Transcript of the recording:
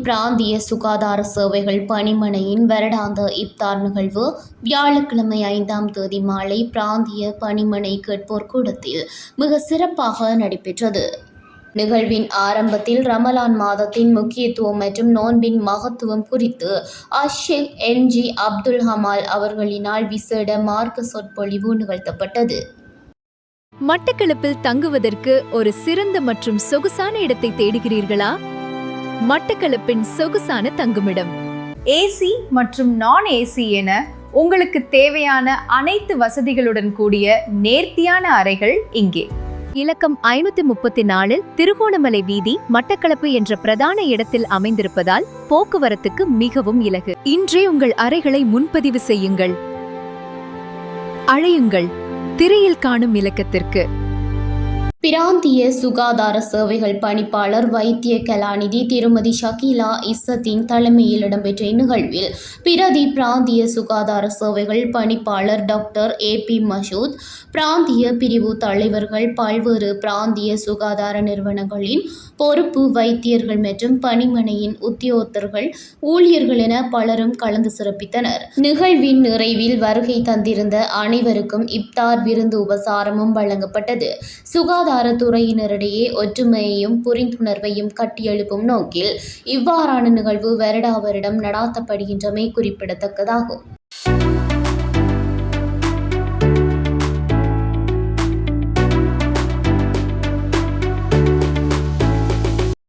பிராந்திய சுகாதார சேவைகள் பணிமனையின் வருடாந்த இப்தார் நிகழ்வு வியாழக்கிழமை 5ஆம் தேதி மாலை பிராந்திய பணிமனை கேட்போர் கூடத்தில் மிக சிறப்பாக நடைபெற்றது. நிகழ்வின் ஆரம்பத்தில் ரமலான் மாதத்தின் முக்கியத்துவம் மற்றும் நோன்பின் மகத்துவம் குறித்து அஷேக் என்ஜி அப்துல் ஹமால் அவர்களினால் விசேட மார்க்க சொற்பொழிவு நிகழ்த்தப்பட்டது. மட்டக்களப்பில் தங்குவதற்கு ஒரு சிறந்த மற்றும் சொகுசான இடத்தை தேடுகிறீர்களா? மட்டக்களப்பின் சொகுசான தங்குமிடம். ஏசி மற்றும் நான் ஏசி என உங்களுக்கு தேவையான அனைத்து வசதிகளுடன் கூடிய நேர்த்தியான அறைகள் இங்கே. இலக்கம் 534 திருகோணமலை வீதி, மட்டக்களப்பு என்ற பிரதான இடத்தில் அமைந்திருப்பதால் போக்குவரத்துக்கு மிகவும் இலகு. இன்றே உங்கள் அறைகளை முன்பதிவு செய்யுங்கள். அழையுங்கள் திரையில் காணும் இலக்கத்திற்கு. பிராந்திய சுகாதார சேவைகள் பணிப்பாளர் வைத்திய கலாநிதி திருமதி ஷகீலா இஸ்ஸத்தின் தலைமையில் இடம்பெற்ற இந்நிகழ்வில் பிரதி பிராந்திய சுகாதார சேவைகள் பணிப்பாளர் டாக்டர் AP மசூத், பிராந்திய பிரிவு தலைவர்கள், பல்வேறு பிராந்திய சுகாதார நிறுவனங்களின் பொறுப்பு வைத்தியர்கள் மற்றும் பணிமனையின் உத்தியோகத்தர்கள், ஊழியர்கள் என பலரும் கலந்து சிறப்பித்தனர். நிகழ்வின் நிறைவில் வருகை தந்திருந்த அனைவருக்கும் இப்தார் விருந்து உபசாரமும் வழங்கப்பட்டது. சுகாதாரத்துறையினரிடையே ஒற்றுமையையும் புரிந்துணர்வையும் கட்டியெழுப்பும் நோக்கில் இவ்வாறான நிகழ்வு வருடா வருடம் நடாத்தப்படுகின்றமை குறிப்பிடத்தக்கதாகும்.